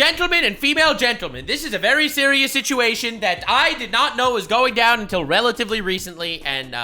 Gentlemen and female gentlemen, this is a very serious situation that I did not know was going down until relatively recently, and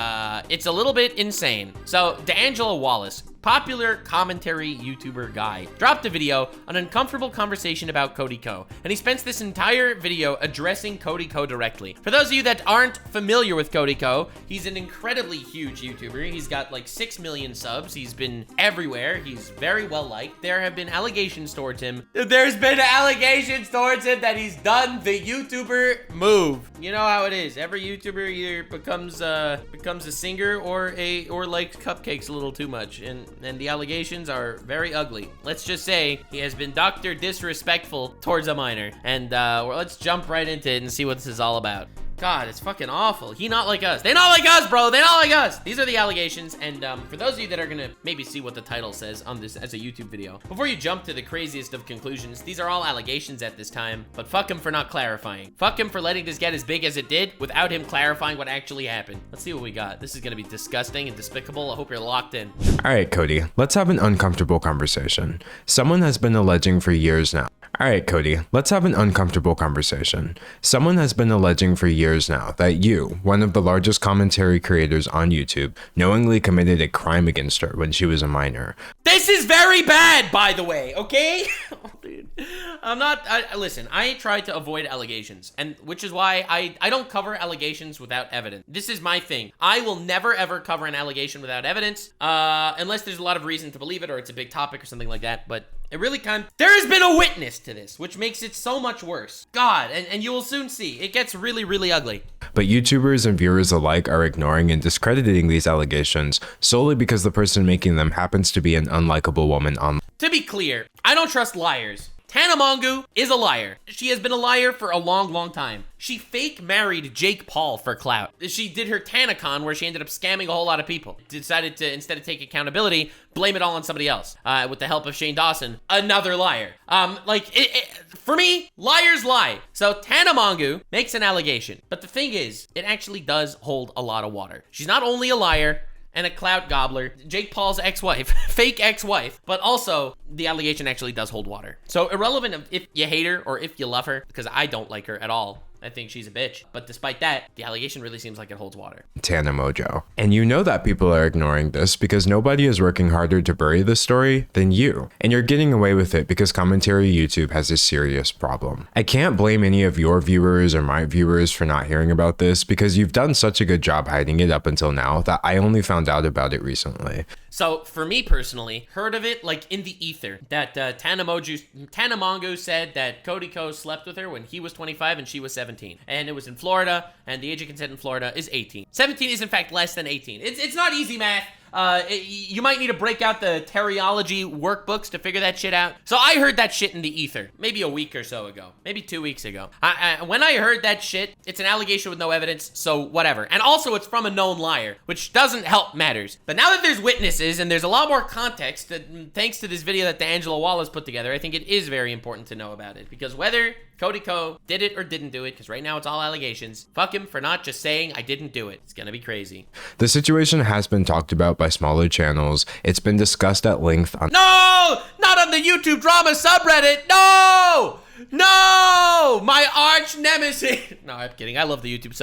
it's a little bit insane. So, D'Angelo Wallace, popular commentary YouTuber guy, dropped a video on an uncomfortable conversation about Cody Ko, and he spends this entire video addressing Cody Ko directly. For those of you that aren't familiar with Cody Ko, he's an incredibly huge YouTuber. He's got like 6 million subs. He's been everywhere. He's very well liked. There have been allegations towards him. There's been allegations towards him that he's done the YouTuber move. You know how it is. Every YouTuber either becomes a singer or likes cupcakes a little too much, and the allegations are very ugly. Let's just say he has been Dr. Disrespectful towards a minor. And let's jump right into it and see what this is all about. God, it's fucking awful. He not like us. They not like us, bro. They not like us. These are the allegations. And for those of you that are gonna maybe see what the title says on this as a YouTube video, before you jump to the craziest of conclusions, these are all allegations at this time, but fuck him for not clarifying. Fuck him for letting this get as big as it did without him clarifying what actually happened. Let's see what we got. This is gonna be disgusting and despicable. I hope you're locked in. All right, Cody, let's have an uncomfortable conversation. Someone has been alleging for years now. All right, Cody, let's have an uncomfortable conversation. Someone has been alleging for years now that you, one of the largest commentary creators on YouTube, knowingly committed a crime against her when she was a minor. This is very bad, by the way, okay? Listen, I try to avoid allegations, and which is why I don't cover allegations without evidence. This is my thing. I will never ever cover an allegation without evidence, unless there's a lot of reason to believe it or it's a big topic or something like that, but it really there has been a witness to this, which makes it so much worse. God, and you will soon see. It gets really, really ugly. But YouTubers and viewers alike are ignoring and discrediting these allegations solely because the person making them happens to be an unlikable woman online. To be clear, I don't trust liars. Tana Mongeau is a liar. She has been a liar for a long, long time. She fake married Jake Paul for clout. She did her TanaCon where she ended up scamming a whole lot of people. Decided to, instead of take accountability, blame it all on somebody else. With the help of Shane Dawson, another liar. For me, liars lie. So Tana Mongeau makes an allegation. But the thing is, it actually does hold a lot of water. She's not only a liar and a clout gobbler, Jake Paul's ex-wife, fake ex-wife, but also the allegation actually does hold water. So irrelevant of if you hate her or if you love her, because I don't like her at all. I think she's a bitch. But despite that, the allegation really seems like it holds water. Tana Mongeau. And you know that people are ignoring this because nobody is working harder to bury this story than you. And you're getting away with it because commentary YouTube has a serious problem. I can't blame any of your viewers or my viewers for not hearing about this because you've done such a good job hiding it up until now that I only found out about it recently. So for me personally, heard of it like in the ether that Tana Mongeau said that Cody Ko slept with her when he was 25 and she was 17. And it was in Florida, and the age of consent in Florida is 18. 17 is in fact less than 18. It's not easy math. You might need to break out the teriology workbooks to figure that shit out. So I heard that shit in the ether, maybe a week or so ago, maybe 2 weeks ago. When I heard that shit, it's an allegation with no evidence, so whatever. And also it's from a known liar, which doesn't help matters. But now that there's witnesses and there's a lot more context, thanks to this video that D'Angelo Wallace put together, I think it is very important to know about it. Because whether Cody Ko did it or didn't do it, because right now it's all allegations, fuck him for not just saying I didn't do it. It's gonna be crazy. The situation has been talked about by smaller channels. It's been discussed at length on— No! Not on the YouTube drama subreddit! No! No! My arch nemesis! No, I'm kidding. I love the YouTube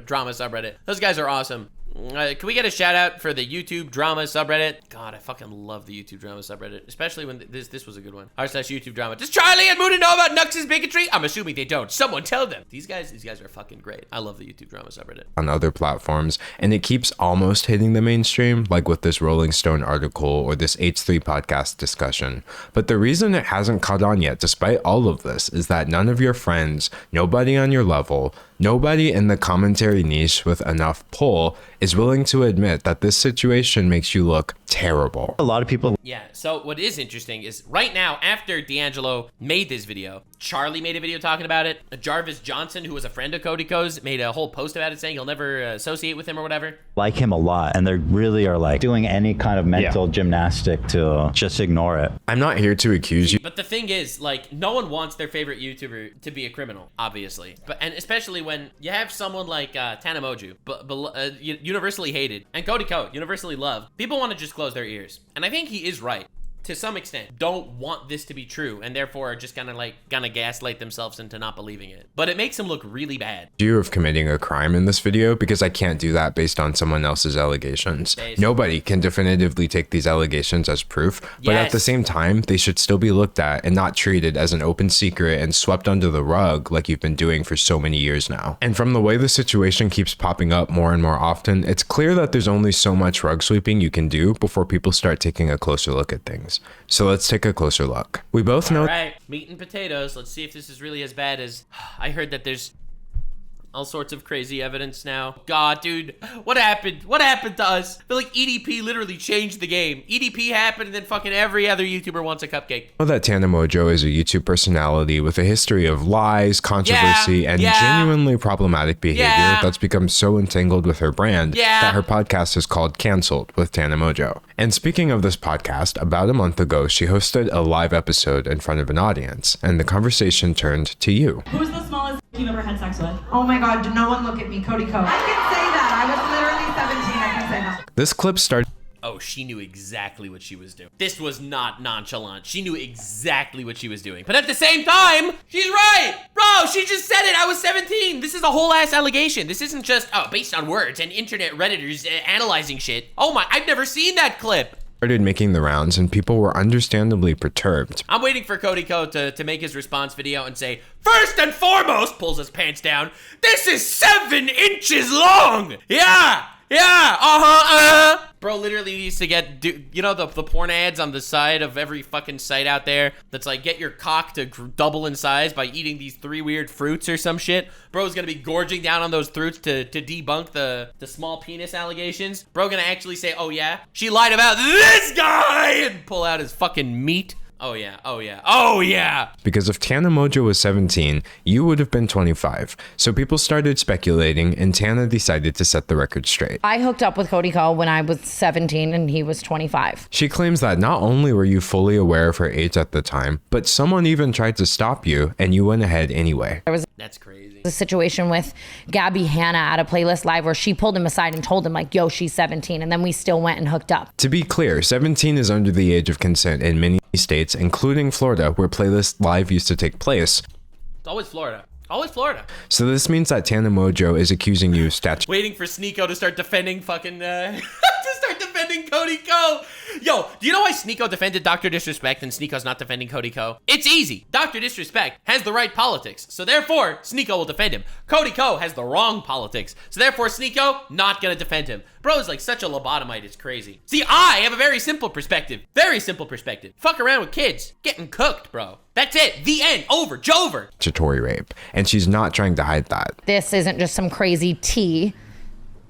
drama subreddit. Those guys are awesome. Can we get a shout out for the YouTube drama subreddit? God, I fucking love the YouTube drama subreddit, especially when this was a good one. r/YouTube drama. Does Charlie and Moody know about Nux's bigotry? I'm assuming they don't. Someone tell them. These guys are fucking great. I love the YouTube drama subreddit. On other platforms, and it keeps almost hitting the mainstream, like with this Rolling Stone article or this H3 podcast discussion. But the reason it hasn't caught on yet, despite all of this, is that none of your friends, nobody on your level, nobody in the commentary niche with enough pull is willing to admit that this situation makes you look terrible. A lot of people. Yeah, so what is interesting is right now, after D'Angelo made this video, Charlie made a video talking about it. Jarvis Johnson, who was a friend of Cody Ko's, made a whole post about it saying he'll never associate with him or whatever. Like him a lot, and they really are like doing any kind of mental gymnastic to just ignore it. I'm not here to accuse you. But the thing is, like, no one wants their favorite YouTuber to be a criminal, obviously. And especially when you have someone like Tana Mongeau, universally hated, and Cody Ko, universally loved. People want to just close their ears. And I think he is right to some extent, don't want this to be true and therefore are just gonna gaslight themselves into not believing it. But it makes them look really bad. You of committing a crime in this video, because I can't do that based on someone else's allegations. Basically. Nobody can definitively take these allegations as proof, but at the Yes. same time, they should still be looked at and not treated as an open secret and swept under the rug like you've been doing for so many years now. And from the way the situation keeps popping up more and more often, it's clear that there's only so much rug sweeping you can do before people start taking a closer look at things. So let's take a closer look. We both know. All right, meat and potatoes. Let's see if this is really as bad as I heard that there's all sorts of crazy evidence now. God, dude, what happened? What happened to us? I feel like EDP literally changed the game. EDP happened and then fucking every other YouTuber wants a cupcake. Know that Tana Mongeau is a YouTube personality with a history of lies, controversy, and genuinely problematic behavior that's become so entangled with her brand that her podcast is called Cancelled with Tana Mongeau. And speaking of this podcast, about a month ago, she hosted a live episode in front of an audience, and the conversation turned to you. Who's the smallest you've ever had sex with? Oh my God, no one look at me, Cody Ko. I can say that. I was literally 17, I can say that. This clip started. Oh, she knew exactly what she was doing. This was not nonchalant. She knew exactly what she was doing. But at the same time, she's right. Bro, she just said it. I was 17. This is a whole ass allegation. This isn't just, based on words and internet Redditors analyzing shit. Oh my, I've never seen that clip. Started making the rounds and people were understandably perturbed. I'm waiting for Cody Ko to make his response video and say, first and foremost, pulls his pants down, this is 7 inches long. Yeah. Bro literally needs to get, you know the porn ads on the side of every fucking site out there that's like, get your cock to double in size by eating these 3 weird fruits or some shit. Bro's gonna be gorging down on those fruits to debunk the small penis allegations. Bro gonna actually say, oh yeah, she lied about this guy, and pull out his fucking meat. Oh yeah. Because if Tana Mongeau was 17, you would have been 25. So people started speculating and Tana decided to set the record straight. I hooked up with Cody Ko when I was 17 and he was 25. She claims that not only were you fully aware of her age at the time, but someone even tried to stop you and you went ahead anyway. That's crazy. The situation with Gabby Hannah at a playlist live where she pulled him aside and told him like, yo, she's 17. And then we still went and hooked up. To be clear, 17 is under the age of consent in many states, including Florida, where Playlist Live used to take place. It's always Florida. Always Florida. So this means that Tana Mongeau is accusing you of waiting for Sneeko to start defending fucking, defending Cody Ko. Yo, do you know why Sneeko defended Dr. Disrespect and Sneeko's not defending Cody Ko? It's easy. Dr. Disrespect has the right politics, so therefore Sneeko will defend him. Cody Ko has the wrong politics, so therefore Sneeko not gonna defend him. Bro is like such a lobotomite, it's crazy. See, I have a very simple perspective. Very simple perspective. Fuck around with kids. Getting cooked, bro. That's it. The end. Over. Jover. statutory rape, and she's not trying to hide that. This isn't just some crazy tea.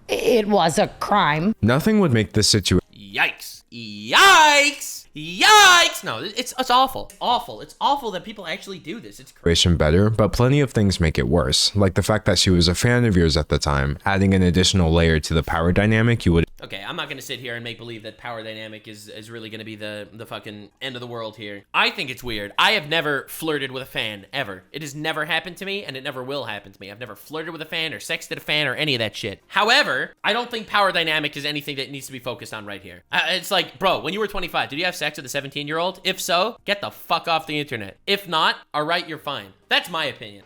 It was a crime. Nothing would make this situation Yikes. Yikes. Yikes. No, it's awful. Awful. It's awful that people actually do this. It's crazy. better, but plenty of things make it worse, like the fact that she was a fan of yours at the time, adding an additional layer to the power dynamic you would. Okay, I'm not gonna sit here and make believe that power dynamic is really gonna be the fucking end of the world here. I think it's weird. I have never flirted with a fan, ever. It has never happened to me, and it never will happen to me. I've never flirted with a fan or sexted a fan or any of that shit. However, I don't think power dynamic is anything that needs to be focused on right here. It's like, bro, when you were 25, did you have sex with a 17-year-old? If so, get the fuck off the internet. If not, all right, you're fine. That's my opinion.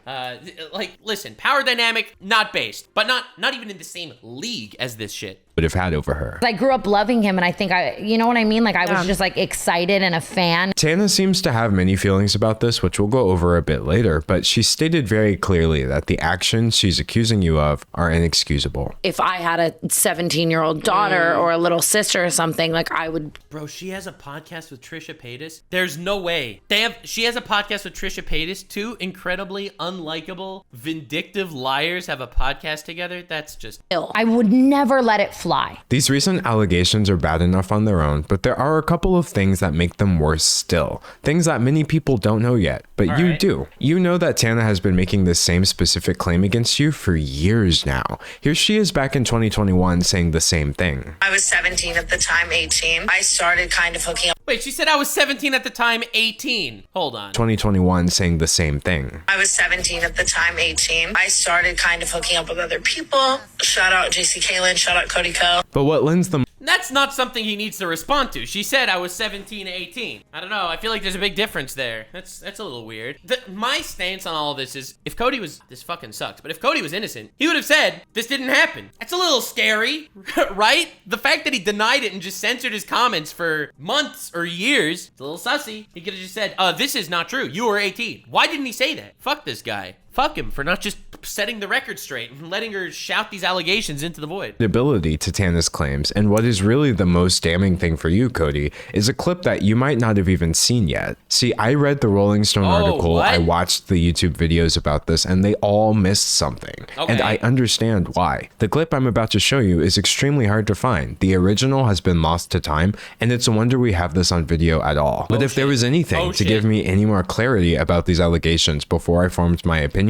Like, listen, power dynamic, not based, but not even in the same league as this shit. Would have had over her. I grew up loving him, and I think you know what I mean? Like, I was just like excited and a fan. Tana seems to have many feelings about this, which we'll go over a bit later, but she stated very clearly that the actions she's accusing you of are inexcusable. If I had a 17-year-old daughter or a little sister or something, like I would. Bro, she has a podcast with Trisha Paytas. There's no way. She has a podcast with Trisha Paytas. Two incredibly unlikable, vindictive liars have a podcast together. That's just ill. I would never let it fly. These recent allegations are bad enough on their own, but there are a couple of things that make them worse still. Things that many people don't know yet, but All you right. do. You know that Tana has been making this same specific claim against you for years now. Here she is back in 2021 saying the same thing. I was 17 at the time, 18. I started kind of hooking up. Wait, she said I was 17 at the time, 18. Hold on. 2021 saying the same thing. I was 17 at the time, 18. I started kind of hooking up with other people. Shout out JC Kalen, shout out Cody Ko. But what lends them That's not something he needs to respond to. She said I was 17, 18. I don't know. I feel like there's a big difference there. That's a little weird. My stance on all of this is, if Cody was, this fucking sucks, but if Cody was innocent, he would have said, this didn't happen. That's a little scary, right? The fact that he denied it and just censored his comments for months or years, it's a little sussy. He could have just said, this is not true. You were 18. Why didn't he say that? Fuck this guy. Fuck him for not just setting the record straight and letting her shout these allegations into the void. The ability to Tana's claims, and what is really the most damning thing for you, Cody, is a clip that you might not have even seen yet. See, I read the Rolling Stone article, what? I watched the YouTube videos about this, and they all missed something. Okay. And I understand why. The clip I'm about to show you is extremely hard to find. The original has been lost to time, and it's a wonder we have this on video at all. But if there was anything to give me any more clarity about these allegations before I formed my opinion,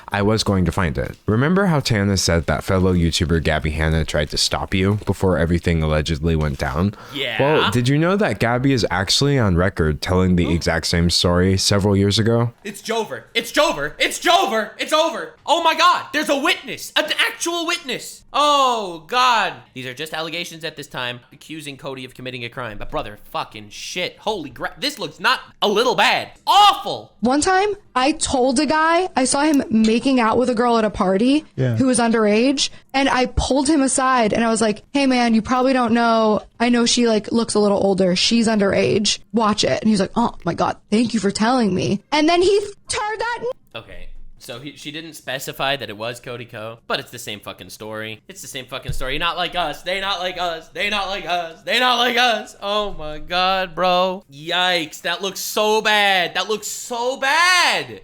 I was going to find it. Remember how Tana said that fellow YouTuber Gabby Hannah tried to stop you before everything allegedly went down? Yeah. Well, did you know that Gabby is actually on record telling the exact same story several years ago? It's Jover. It's Jover. It's Jover. It's over. Oh my God. There's a witness. An actual witness. Oh God. These are just allegations at this time accusing Cody of committing a crime. But brother, fucking shit. Holy this looks not a little bad. Awful. One time, I told a guy, I saw him making out with a girl at a party who was underage, and I pulled him aside and I was like, hey man, you probably don't know, I know she like looks a little older, she's underage, watch it. And he's like, oh my God, thank you for telling me. And then he turned that. Okay. So she didn't specify that it was Cody Ko, but it's the same fucking story. It's the same fucking story. Not like us. They not like us. They not like us. They not like us. Oh my God, bro. Yikes. That looks so bad. That looks so bad.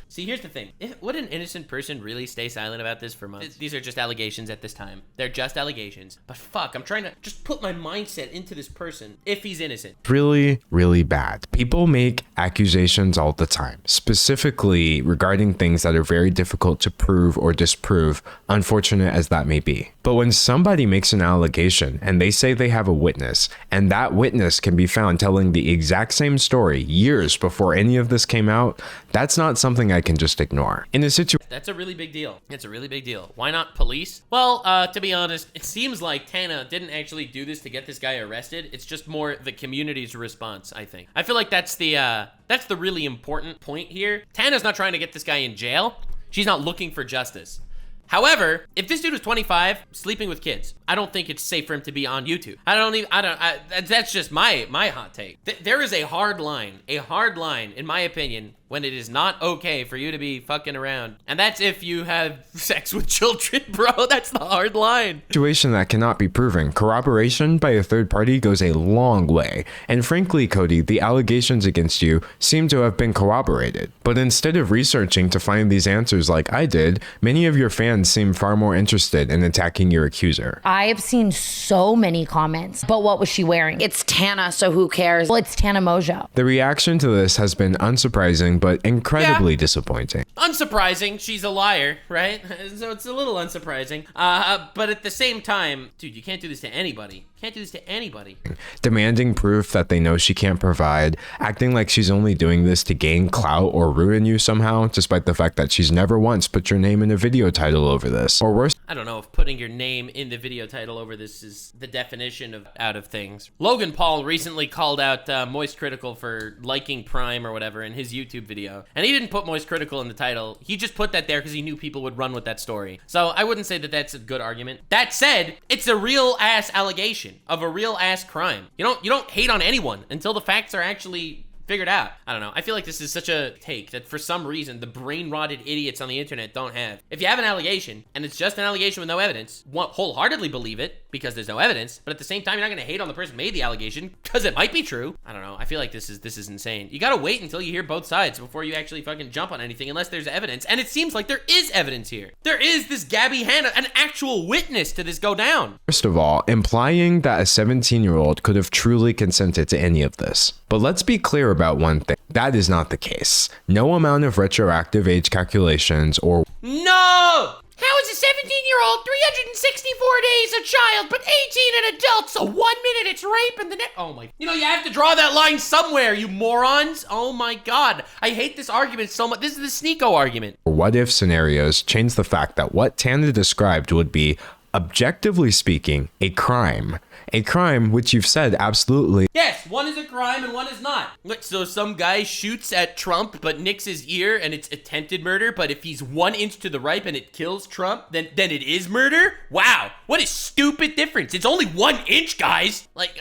See, here's the thing. Would an innocent person really stay silent about this for months? These are just allegations at this time. They're just allegations. But fuck, I'm trying to just put my mindset into this person if he's innocent. Really, really bad. People make accusations all the time, specifically regarding things that are very difficult to prove or disprove, unfortunate as that may be. But when somebody makes an allegation and they say they have a witness, and that witness can be found telling the exact same story years before any of this came out, that's not something I can just ignore. In a situation, that's a really big deal. It's a really big deal. Why not police? Well, to be honest, it seems like Tana didn't actually do this to get this guy arrested. It's just more the community's response, I think. I feel like that's the really important point here. Tana's not trying to get this guy in jail. She's not looking for justice. However, if this dude was 25, sleeping with kids, I don't think it's safe for him to be on YouTube. That's just my hot take. There is a hard line, in my opinion, when it is not okay for you to be fucking around. And that's if you have sex with children, bro. That's the hard line. Situation that cannot be proven. Corroboration by a third party goes a long way. And frankly, Cody, the allegations against you seem to have been corroborated. But instead of researching to find these answers like I did, many of your fans seem far more interested in attacking your accuser. I have seen so many comments, but what was she wearing? It's Tana, so who cares? Well, it's Tana Mongeau. The reaction to this has been unsurprising, but incredibly disappointing. Unsurprising, she's a liar, right? So it's a little unsurprising. But at the same time, dude, you can't do this to anybody. Can't do this to anybody. Demanding proof that they know she can't provide, acting like she's only doing this to gain clout or ruin you somehow, despite the fact that she's never once put your name in a video title over this. Or worse, I don't know if putting your name in the video title over this is the definition of out of things. Logan Paul recently called out Moist Critical for liking Prime or whatever in his YouTube video. And he didn't put Moist Critical in the title. He just put that there because he knew people would run with that story. So I wouldn't say that that's a good argument. That said, it's a real ass allegation of a real ass crime. You don't hate on anyone until the facts are actually figured out. I don't know. I feel like this is such a take that for some reason the brain-rotted idiots on the internet don't have. If you have an allegation and it's just an allegation with no evidence, wholeheartedly believe it because there's no evidence, but at the same time you're not going to hate on the person who made the allegation because it might be true. I don't know. I feel like this is insane. You got to wait until you hear both sides before you actually fucking jump on anything unless there's evidence, and it seems like there is evidence here. There is this Gabby Hannah, an actual witness to this go down. First of all, implying that a 17-year-old could have truly consented to any of this. But let's be clear about one thing. That is not the case. No amount of retroactive age calculations or... No! How is a 17-year-old 364 days a child, but 18 an adult, so 1 minute it's rape and the next... Oh my... You have to draw that line somewhere, you morons. Oh my God. I hate this argument so much. This is the Sneeko argument. What if scenarios change the fact that what Tana described would be, objectively speaking, a crime, A crime which you've said absolutely Yes, one is a crime and one is not. Look, so some guy shoots at Trump but nicks his ear and it's attempted murder, but if he's 1 inch to the right and it kills Trump, then it is murder? Wow, what a stupid difference. It's only 1 inch, guys. Like,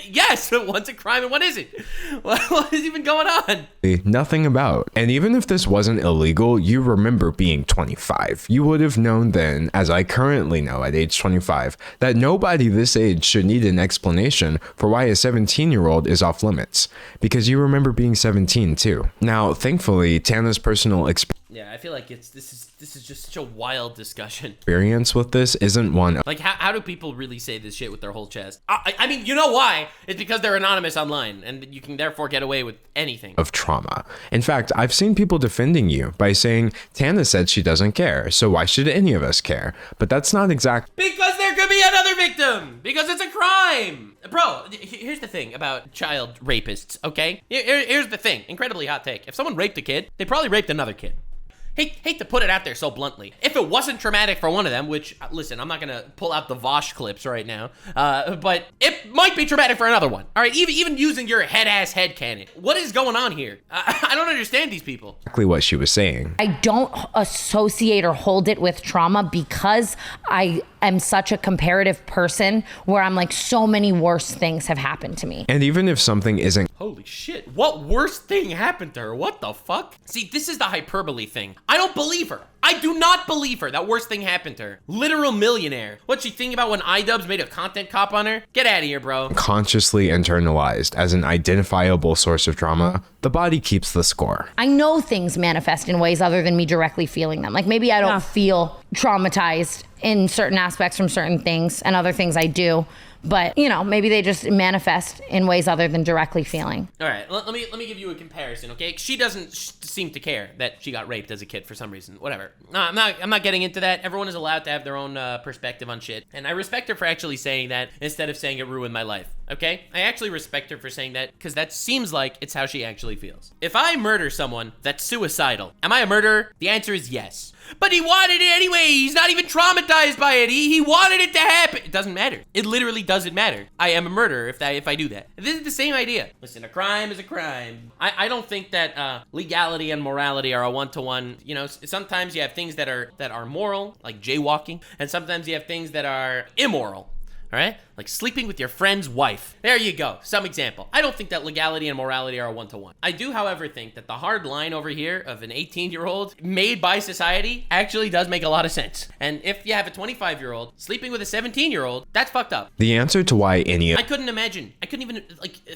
yes, one's a crime and one isn't. What is even going on? nothing about. And even if this wasn't illegal, you remember being 25. You would have known then, as I currently know at age 25, that nobody this age should need an explanation for why a 17-year-old is off limits, because you remember being 17 too. Now, thankfully, Tana's personal Yeah, I feel like this is just such a wild discussion. experience with this isn't one Like, how do people really say this shit with their whole chest? I mean, you know why? It's because they're anonymous online, and you can therefore get away with anything. of trauma. In fact, I've seen people defending you by saying, Tana said she doesn't care, so why should any of us care? But that's not exact. Because there could be another victim! Because it's a crime! Bro, here's the thing about child rapists, okay? Here's the thing, incredibly hot take. If someone raped a kid, they probably raped another kid. Hate to put it out there so bluntly. If it wasn't traumatic for one of them, which, listen, I'm not gonna pull out the Vosh clips right now, but it might be traumatic for another one. All right, even using your head-ass headcanon. What is going on here? I don't understand these people. Exactly what she was saying. I don't associate or hold it with trauma because I am such a comparative person where I'm like, so many worse things have happened to me. And even if something isn't Holy shit, what worst thing happened to her? What the fuck? See, this is the hyperbole thing. I don't believe her. I do not believe her. That worst thing happened to her. Literal millionaire. What's she thinking about when iDubbbz made a content cop on her? Get out of here, bro. consciously internalized as an identifiable source of trauma, the body keeps the score. I know things manifest in ways other than me directly feeling them. Like maybe I don't feel traumatized in certain aspects from certain things, and other things I do. But, you know, maybe they just manifest in ways other than directly feeling. All right, let me give you a comparison, okay? She doesn't seem to care that she got raped as a kid for some reason. Whatever. No, I'm not getting into that. Everyone is allowed to have their own perspective on shit, and I respect her for actually saying that instead of saying it ruined my life. Okay? I actually respect her for saying that because that seems like it's how she actually feels. If I murder someone that's suicidal, am I a murderer? The answer is yes. But he wanted it anyway. He's not even traumatized by it. He wanted it to happen. It doesn't matter. It literally doesn't matter. I am a murderer if I do that. This is the same idea. Listen, a crime is a crime. I don't think that legality and morality are a one-to-one. You know, sometimes you have things that are moral, like jaywalking, and sometimes you have things that are immoral. All right? Like sleeping with your friend's wife. There you go. Some example. I don't think that legality and morality are a one-to-one. I do, however, think that the hard line over here of an 18-year-old made by society actually does make a lot of sense. And if you have a 25-year-old sleeping with a 17-year-old, that's fucked up. The answer to why any I couldn't imagine. I couldn't even,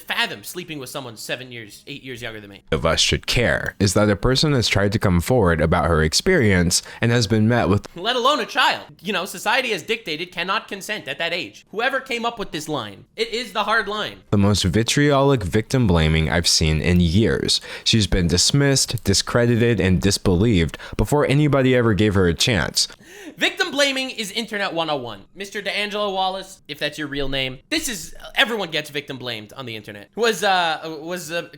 fathom sleeping with someone 8 years younger than me. of us should care is that a person has tried to come forward about her experience and has been met with Let alone a child. You know, society has dictated cannot consent at that age. Whoever came up with this line, it is the hard line. the most vitriolic victim blaming I've seen in years. She's been dismissed, discredited, and disbelieved before anybody ever gave her a chance. Victim blaming is internet 101. Mr. D'Angelo Wallace, if that's your real name, this is, everyone gets victim blamed on the internet. Was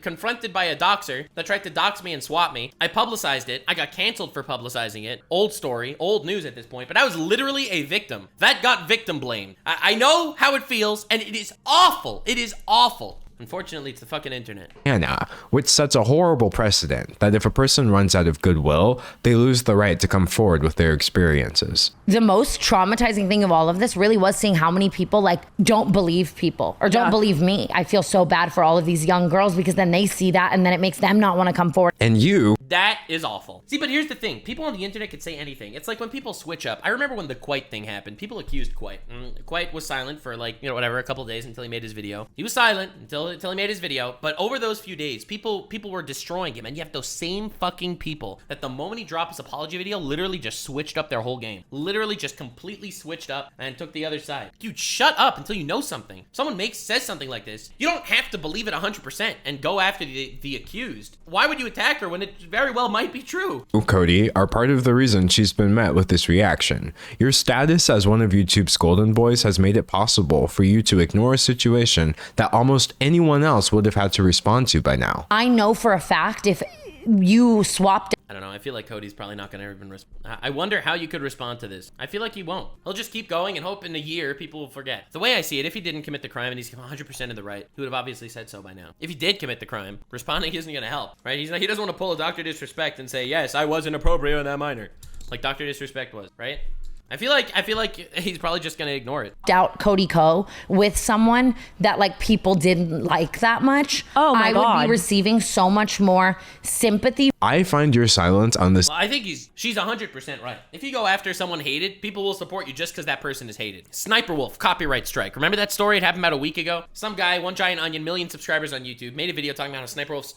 confronted by a doxer that tried to dox me and swat me. I publicized it. I got canceled for publicizing it. Old story, old news at this point, but I was literally a victim. That got victim blamed. I know how it feels, and it is awful. It is awful. Unfortunately, it's the fucking internet. Hannah, which sets a horrible precedent that if a person runs out of goodwill, they lose the right to come forward with their experiences. The most traumatizing thing of all of this really was seeing how many people don't believe people or don't believe me. I feel so bad for all of these young girls because then they see that and then it makes them not want to come forward. And you That is awful. See, but here's the thing. People on the internet could say anything. It's like when people switch up. I remember when the Quite thing happened. People accused Quite. Quite was silent for a couple days until he made his video. He was silent until he made his video. But over those few days, people were destroying him. And you have those same fucking people that the moment he dropped his apology video, literally just switched up their whole game. Literally just completely switched up and took the other side. Dude, shut up until you know something. Someone says something like this. You don't have to believe it 100% and go after the accused. Why would you attack her when it very well might be true? Cody, are part of the reason she's been met with this reaction. Your status as one of YouTube's golden boys has made it possible for you to ignore a situation that almost anyone else would have had to respond to by now. I know for a fact if you swapped I don't know. I feel like Cody's probably not gonna even I wonder how you could respond to this. I feel like he won't. He'll just keep going and hope in a year people will forget. The way I see it, if he didn't commit the crime and he's 100% in the right, he would have obviously said so by now. If he did commit the crime, responding isn't gonna help, right? He doesn't want to pull a Dr. Disrespect and say, yes, I was inappropriate on that minor, like Dr. Disrespect was, right? I feel like he's probably just gonna ignore it. Doubt Cody Ko with someone that like people didn't like that much. Oh my God. I would be receiving so much more sympathy. I find your silence on this. Well, I think she's 100% right. If you go after someone hated, people will support you just because that person is hated. Sniper Wolf, copyright strike. Remember that story? It happened about a week ago. Some guy, One Giant Onion, million subscribers on YouTube, made a video talking about how Sniper Wolf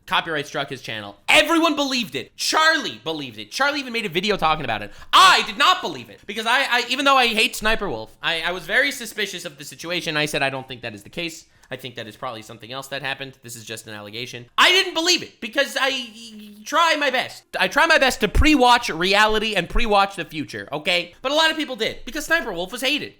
copyright struck his channel. Everyone believed it. Charlie believed it. Charlie even made a video talking about it. I did not believe it because I even though I hate Sniper Wolf, I was very suspicious of the situation. I said I don't think that is the case. I think that is probably something else that happened. This is just an allegation. I didn't believe it because I try my best. I try my best to pre-watch reality and pre-watch the future, okay? But a lot of people did because Sniper Wolf was hated.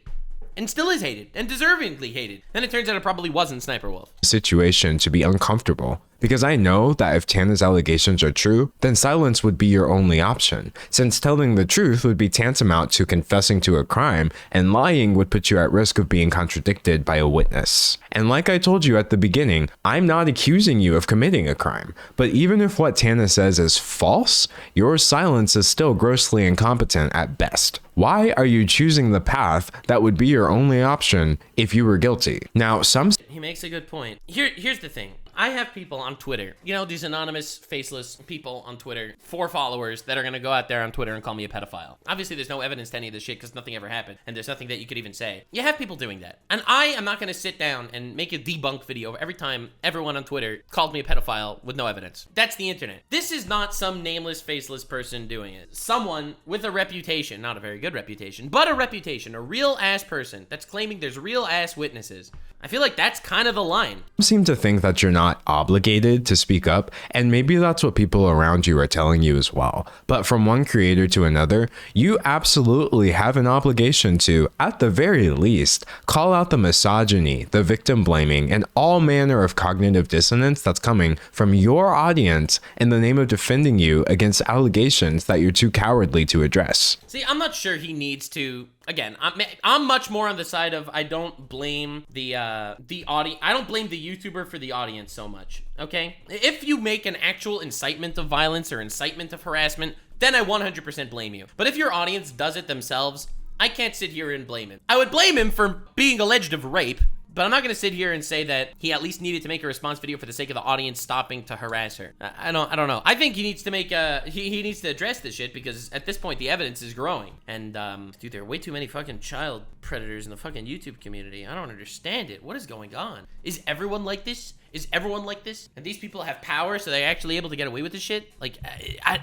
And still is hated, and deservingly hated. Then it turns out it probably wasn't Sniper Wolf. Situation to be uncomfortable. Because I know that if Tana's allegations are true, then silence would be your only option, since telling the truth would be tantamount to confessing to a crime, and lying would put you at risk of being contradicted by a witness. And like I told you at the beginning, I'm not accusing you of committing a crime, but even if what Tana says is false, your silence is still grossly incompetent at best. Why are you choosing the path that would be your only option if you were guilty? Now, He makes a good point. Here's the thing. I have people on Twitter, you know, these anonymous, faceless people on Twitter, 4 followers that are gonna go out there on Twitter and call me a pedophile. Obviously, there's no evidence to any of this shit because nothing ever happened, and there's nothing that you could even say. You have people doing that. And I am not gonna sit down and make a debunk video every time everyone on Twitter called me a pedophile with no evidence. That's the internet. This is not some nameless, faceless person doing it. Someone with a reputation, not a very good reputation, but a reputation, a real-ass person that's claiming there's real-ass witnesses. I feel like that's kind of the line. Seem to think that you're not obligated to speak up, and maybe that's what people around you are telling you as well. But from one creator to another, you absolutely have an obligation to, at the very least, call out the misogyny, the victim blaming, and all manner of cognitive dissonance that's coming from your audience in the name of defending you against allegations that you're too cowardly to address. See, I'm not sure he needs to. Again, I'm much more on the side of I don't blame the audience. I don't blame the YouTuber for the audience so much, okay? If you make an actual incitement of violence or incitement of harassment, then I 100% blame you. But if your audience does it themselves, I can't sit here and blame him. I would blame him for being alleged of rape, but I'm not going to sit here and say that he at least needed to make a response video for the sake of the audience stopping to harass her. I don't know. I think he needs to make he needs to address this shit because at this point the evidence is growing. And dude, there are way too many fucking child predators in the fucking YouTube community. I don't understand it. What is going on? Is everyone like this? Is everyone like this? And these people have power, so they're actually able to get away with this shit? Like,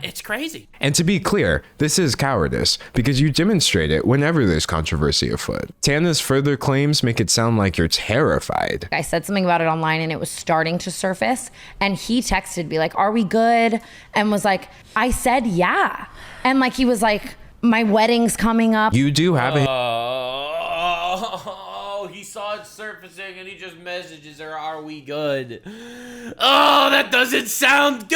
it's crazy. And to be clear, this is cowardice, because you demonstrate it whenever there's controversy afoot. Tana's further claims make it sound like you're terrified. I said something about it online and it was starting to surface, and he texted me like, are we good? And was like, I said yeah. And like, he was like, my wedding's coming up. You do have a he saw it surfacing and he just messages her, are we good? Oh, that doesn't sound good.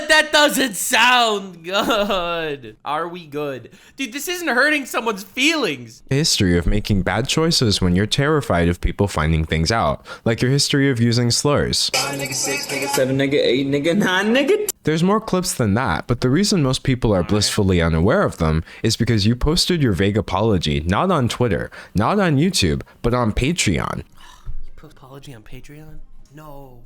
That doesn't sound good. Are we good? Dude, this isn't hurting someone's feelings. history of making bad choices when you're terrified of people finding things out, like your history of using slurs. 5 nigga, 6 nigga, 7 nigga, 8 nigga, 9 nigga. There's more clips than that, but the reason most people are blissfully unaware of them is because you posted your vague apology not on Twitter, not on YouTube, but on Patreon. You post apology on Patreon? No.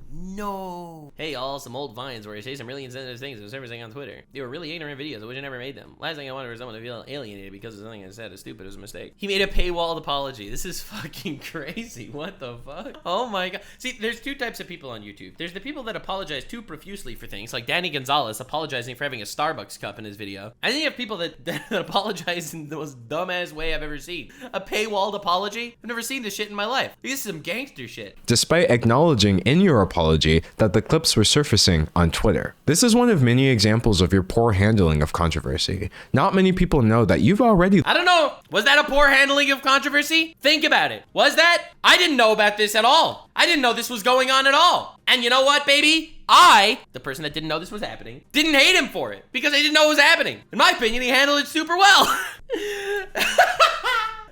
Hey y'all, some old vines where I say some really insensitive things and everything on Twitter. They were really ignorant videos. I wish I never made them. Last thing I wanted was someone to feel alienated because of something I said is stupid. It was a mistake. He made a paywalled apology. This is fucking crazy. What the fuck? Oh my god. See, there's 2 types of people on YouTube. There's the people that apologize too profusely for things, like Danny Gonzalez apologizing for having a Starbucks cup in his video. And then you have people that apologize in the most dumbass way I've ever seen. A paywalled apology? I've never seen this shit in my life. This is some gangster shit. Despite acknowledging saying in your apology that the clips were surfacing on Twitter. This is one of many examples of your poor handling of controversy. Not many people know that you've already— I don't know. Was that a poor handling of controversy? Think about it. Was that? I didn't know about this at all. I didn't know this was going on at all. And you know what, baby? I, the person that didn't know this was happening, didn't hate him for it because I didn't know it was happening. In my opinion, he handled it super well.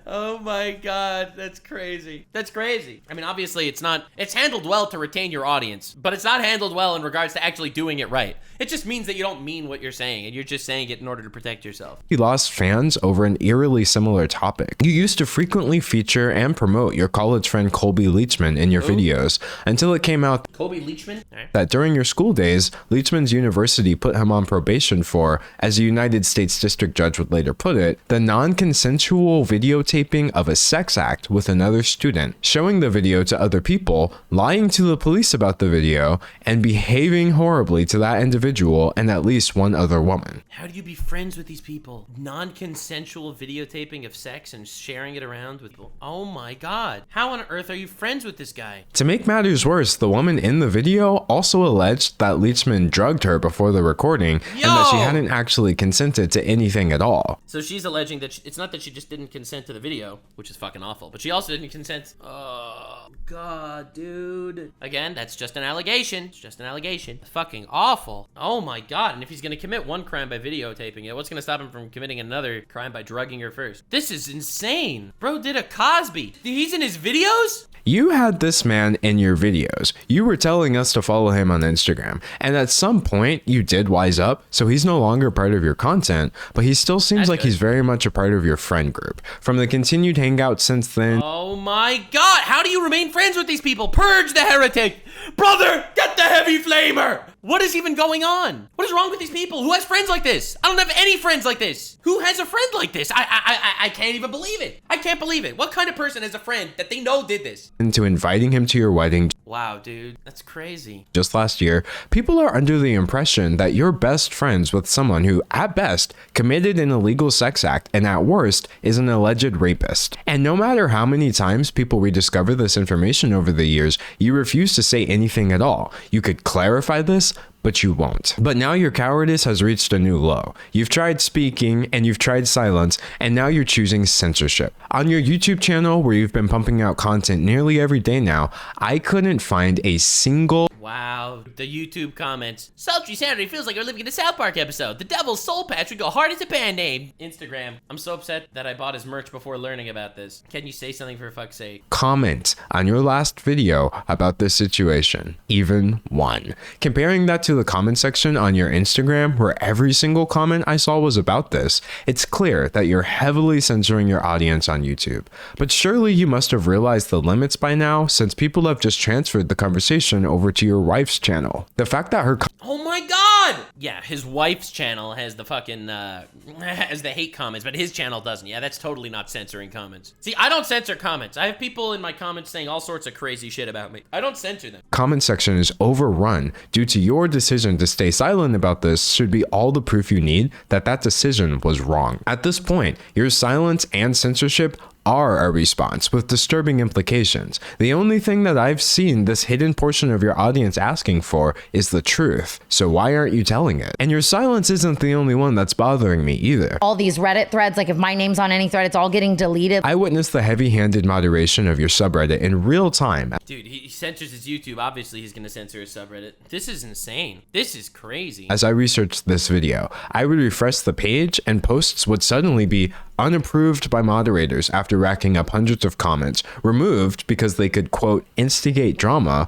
Oh my God, that's crazy. That's crazy. I mean, obviously it's handled well to retain your audience, but it's not handled well in regards to actually doing it right. It just means that you don't mean what you're saying and you're just saying it in order to protect yourself. You lost fans over an eerily similar topic. You used to frequently feature and promote your college friend Colby Leachman in your videos until it came out Colby Leachman? All right. that during your school days, Leachman's university put him on probation for, as a United States District Judge would later put it, the non-consensual videotaping of a sex act with another student, showing the video to other people, lying to the police about the video, and behaving horribly to that individual and at least one other woman. How do you be friends with these people? Non-consensual videotaping of sex and sharing it around with people. Oh my God. How on earth are you friends with this guy? To make matters worse, the woman in the video also alleged that Leachman drugged her before the recording and that she hadn't actually consented to anything at all. So she's alleging that it's not that she just didn't consent to the video, which is fucking awful, but she also didn't consent. Oh God, dude. Again, that's just an allegation. It's just an allegation. Fucking awful. Oh my God. And if he's gonna commit one crime by videotaping it, what's gonna stop him from committing another crime by drugging her first? This is insane. Bro did a Cosby. He's in his videos? You had this man in your videos. You were telling us to follow him on Instagram, and at some point you did wise up, so he's no longer part of your content, but he still seems like he's very much a part of your friend group. From the continued hangout since then— Oh my God, how do you remain friends with these people? Purge the heretic! Brother, get the heavy flamer! What is even going on? What is wrong with these people? Who has friends like this? I don't have any friends like this. Who has a friend like this? I can't even believe it. I can't believe it. What kind of person has a friend that they know did this? into inviting him to your wedding. Wow, dude, that's crazy. Just last year, people are under the impression that you're best friends with someone who, at best, committed an illegal sex act and at worst, is an alleged rapist. And no matter how many times people rediscover this information over the years, you refuse to say anything at all. You could clarify this, but you won't. But now your cowardice has reached a new low. You've tried speaking and you've tried silence, and now you're choosing censorship. On your YouTube channel, where you've been pumping out content nearly every day now, I couldn't find a single— Wow, the YouTube comments. Sultry Saturday feels like we're living in a South Park episode. The Devil's Soul Patch would go hard as a band name. Instagram. I'm so upset that I bought his merch before learning about this. Can you say something for fuck's sake? comment on your last video about this situation. Even one. Comparing that to the comment section on your Instagram, where every single comment I saw was about this, it's clear that you're heavily censoring your audience on YouTube. But surely you must have realized the limits by now, since people have just transferred the conversation over to your wife's channel. The fact that her— Oh my God! Yeah, his wife's channel has the fucking, has the hate comments, but his channel doesn't. Yeah, that's totally not censoring comments. See, I don't censor comments. I have people in my comments saying all sorts of crazy shit about me. I don't censor them. comment section is overrun due to your decision to stay silent about this should be all the proof you need that that decision was wrong. At this point, your silence and censorship are a response with disturbing implications. The only thing that I've seen this hidden portion of your audience asking for is the truth. So why aren't you telling it? And your silence isn't the only one that's bothering me either. All these Reddit threads, like if my name's on any thread, it's all getting deleted. I witnessed the heavy-handed moderation of your subreddit in real time. Dude, he censors his YouTube. Obviously, he's gonna censor his subreddit. This is insane. This is crazy. As I researched this video, I would refresh the page and posts would suddenly be unapproved by moderators after racking up hundreds of comments, removed because they could, quote, instigate drama,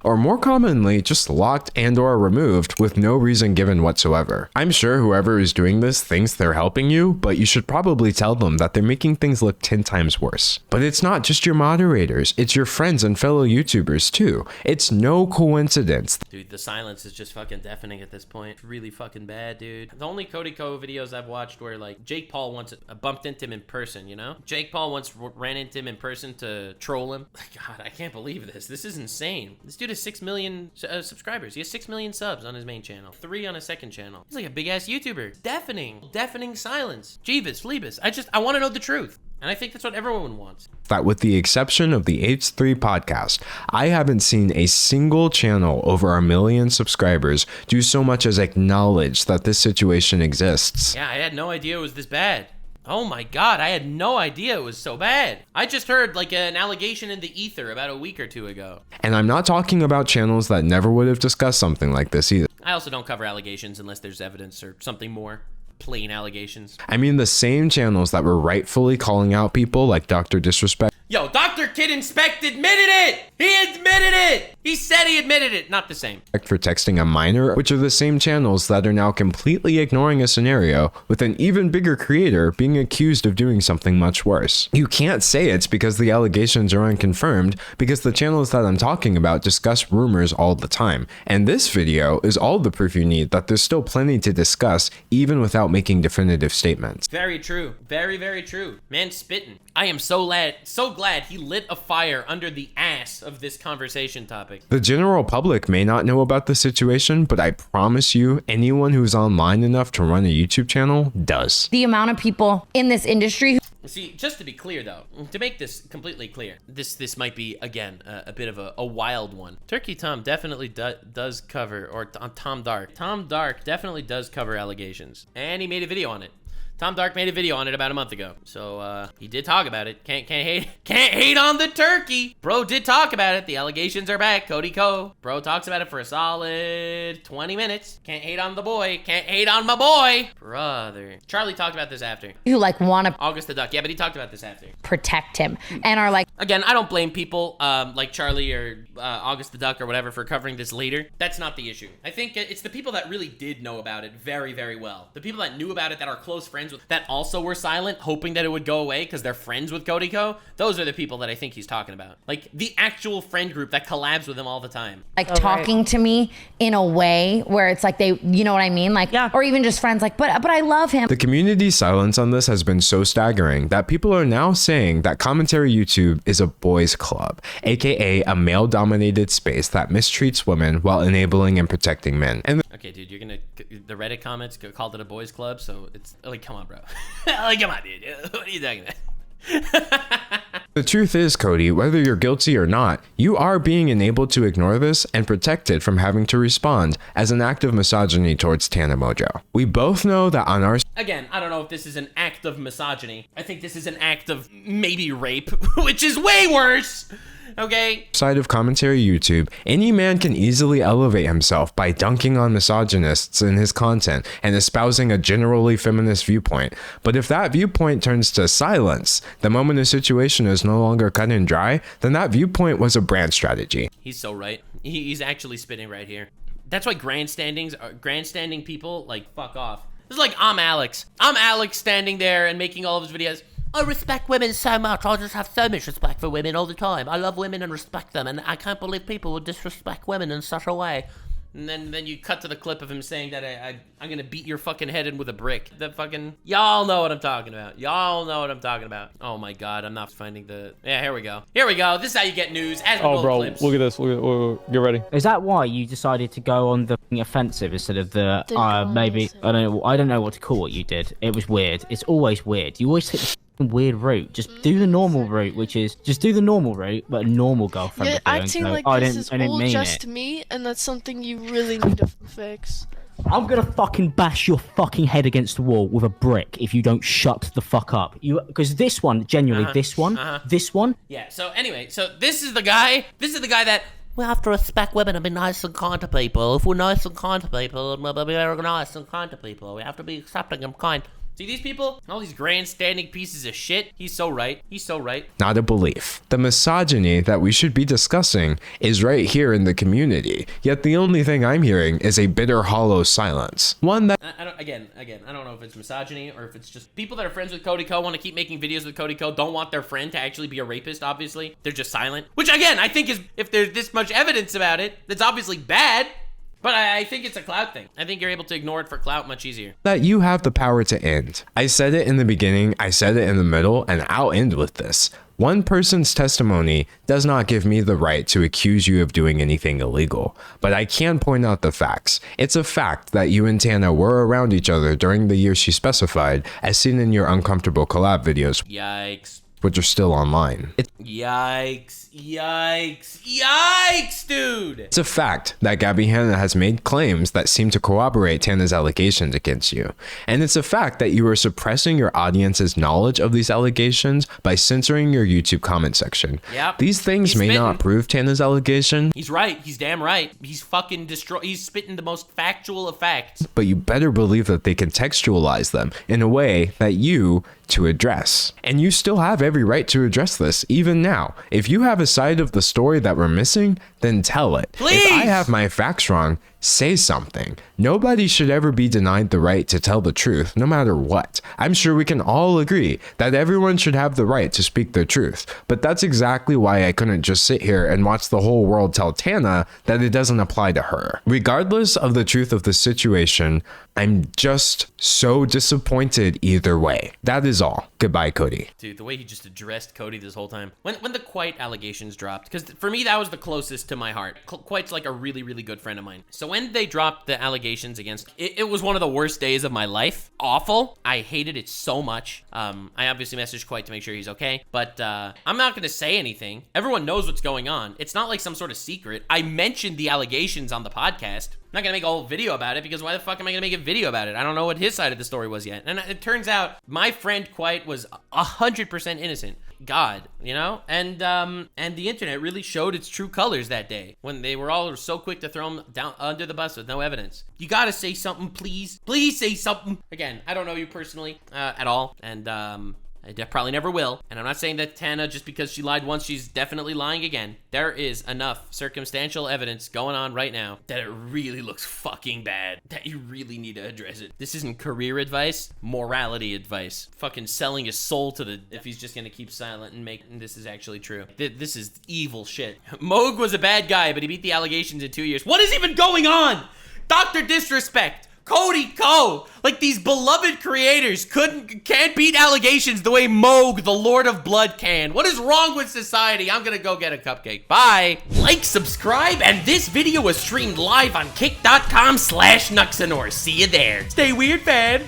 or more commonly, just locked and or removed with no reason given whatsoever. I'm sure whoever is doing this thinks they're helping you, but you should probably tell them that they're making things look 10 times worse. But it's not just your moderators, it's your friends and fellow YouTubers too. It's no coincidence. Dude, the silence is just fucking deafening at this point. It's really fucking bad, dude. The only Cody Ko videos I've watched where like Jake Paul once bumped into him in person, you know? Jake Paul once ran into him in person to troll him. God, I can't believe this. This is insane. This dude has 6 million subscribers. He has 6 million subs on his main channel, 3 on his second channel. He's like a big ass YouTuber. Deafening silence. Jeebus, Fleebus. I want to know the truth. And I think that's what everyone wants. That with the exception of the H3 podcast, I haven't seen a single channel over 1 million subscribers do so much as acknowledge that this situation exists. Yeah, I had no idea it was this bad. Oh my god, I had no idea it was so bad. I just heard like an allegation in the ether about a week or two ago. And I'm not talking about channels that never would have discussed something like this either. I also don't cover allegations unless there's evidence or something more. Plain allegations. I mean the same channels that were rightfully calling out people like Dr. Disrespect. Yo, Dr. Kid Inspect admitted it! He admitted it! He said he admitted it! Not the same. For texting a minor, which are the same channels that are now completely ignoring a scenario with an even bigger creator being accused of doing something much worse. You can't say it's because the allegations are unconfirmed, because the channels that I'm talking about discuss rumors all the time. And this video is all the proof you need that there's still plenty to discuss even without making definitive statements. Very true. Very, very true. Man spitting. I am so glad he lit a fire under the ass of this conversation topic. The general public may not know about the situation, but I promise you, anyone who's online enough to run a YouTube channel does. The amount of people in this industry. See, just to be clear though, to make this completely clear, this might be, again, a bit of a wild one. Turkey Tom definitely does cover, or Tom Dark. Tom Dark definitely does cover allegations, and he made a video on it. Tom Dark made a video on it about a month ago, so he did talk about it. Can't hate on the turkey. Bro did talk about it. The allegations are back. Cody Ko. Bro talks about it for a solid 20 minutes. Can't hate on the boy. Can't hate on my boy, brother. Charlie talked about this after. Who like want to August the Duck. Yeah, but he talked about this after. protect him and are like, Again, I don't blame people like Charlie or August the Duck or whatever for covering this later. That's not the issue. I think it's the people that really did know about it very, very well. The people that knew about it, that are close friends with, that also were silent, hoping that it would go away because they're friends with Cody Ko. Those are the people that I think he's talking about. Like the actual friend group that collabs with him all the time. like talking to me in a way where it's like they, you know what I mean? Like, or even just friends like, but I love him. The community's silence on this has been so staggering that people are now saying that commentary YouTube is a boys club, aka a male-dominated space that mistreats women while enabling and protecting men. And Okay, dude, the Reddit comments called it a boys club, so it's like, come on, bro. Like, come on, dude. What are you talking about? the truth is, Cody, whether you're guilty or not, you are being enabled to ignore this and protected from having to respond as an act of misogyny towards Tana Mongeau. We both know that on our Again, I don't know if this is an act of misogyny. I think this is an act of maybe rape, which is way worse. Okay. Side of commentary YouTube, any man can easily elevate himself by dunking on misogynists in his content and espousing a generally feminist viewpoint. But if that viewpoint turns to silence, the moment a situation is no longer cut and dry, then that viewpoint was a brand strategy. He's so right. He's actually spitting right here. That's why grandstanding people, like, fuck off. This is like, I'm Alex standing there and making all of his videos. I respect women so much. I just have so much respect for women all the time. I love women and respect them, and I can't believe people would disrespect women in such a way. And then you cut to the clip of him saying that I'm gonna beat your fucking head in with a brick. That fucking, y'all know what I'm talking about. Y'all know what I'm talking about. Oh my god, I'm not finding the, yeah, here we go. Here we go. This is how you get news. As we roll bro, clips. look at this. Get ready. Is that why you decided to go on the offensive instead of the maybe I don't know what to call what you did. It was weird. It's always weird. You always hit the weird route. Just do the normal route, which is just do the normal route, but a normal girlfriend. You're acting like this is all just me, and that's something you really need to fix. I'm gonna fucking bash your fucking head against the wall with a brick if you don't shut the fuck up. Because this one, genuinely, this one. Yeah. So anyway, this is the guy that. We have to respect women and be nice and kind to people. If we're nice and kind to people, we'll be very nice and kind to people. We have to be accepting and kind. See these people? All these grandstanding pieces of shit? He's so right. He's so right. Not a belief. The misogyny that we should be discussing is right here in the community. Yet the only thing I'm hearing is a bitter, hollow silence. One that I don't know if it's misogyny or if it's just people that are friends with Cody Ko want to keep making videos with Cody Ko, don't want their friend to actually be a rapist, obviously. They're just silent. Which again, I think is, if there's this much evidence about it, that's obviously bad. But I think it's a clout thing. I think you're able to ignore it for clout much easier. that you have the power to end. I said it in the beginning, I said it in the middle, and I'll end with this. One person's testimony does not give me the right to accuse you of doing anything illegal, but I can point out the facts. It's a fact that you and Tana were around each other during the years she specified, as seen in your uncomfortable collab videos. Yikes. Which are still online. Yikes, dude. It's a fact that Gabby Hannah has made claims that seem to corroborate Tana's allegations against you. And it's a fact that you are suppressing your audience's knowledge of these allegations by censoring your YouTube comment section. Yep. These things may not prove Tana's allegation. He's right. He's damn right. He's fucking he's spitting the most factual of facts. But you better believe that they contextualize them in a way that you to address. And you still have every right to address this, even now. If you have a side of the story that we're missing, then tell it. Please! If I have my facts wrong, say something. Nobody should ever be denied the right to tell the truth, no matter what. I'm sure we can all agree that everyone should have the right to speak their truth, but that's exactly why I couldn't just sit here and watch the whole world tell Tana that it doesn't apply to her. Regardless of the truth of the situation, I'm just so disappointed either way. That is all. Goodbye, Cody. Dude, the way he just addressed Cody this whole time. When the Quite allegations dropped, because for me, that was the closest to my heart. Quite's like a really, really good friend of mine. So when they dropped the allegations against, it was one of the worst days of my life. Awful. I hated it so much. I obviously messaged Quite to make sure he's okay, but I'm not going to say anything. Everyone knows what's going on. It's not like some sort of secret. I mentioned the allegations on the podcast. I'm not gonna make a whole video about it because why the fuck am I gonna make a video about it? I don't know what his side of the story was yet. And it turns out my friend Quite was 100% innocent. God, you know? And the internet really showed its true colors that day when they were all so quick to throw him down under the bus with no evidence. You gotta say something, please. Please say something. Again, I don't know you personally at all. And I probably never will. And I'm not saying that Tana, just because she lied once, she's definitely lying again. There is enough circumstantial evidence going on right now that it really looks fucking bad, that you really need to address it. This isn't career advice, morality advice. Fucking selling his soul to if he's just gonna keep silent and make this is actually true. This is evil shit. Moog was a bad guy, but he beat the allegations in 2 years. What is even going on? Dr. Disrespect. Cody Ko, like these beloved creators can't beat allegations the way Moog, the Lord of Blood, can. What is wrong with society? I'm gonna go get a cupcake. Bye. Like, subscribe, and this video was streamed live on kick.com/Nuxanor. See you there. Stay weird, man.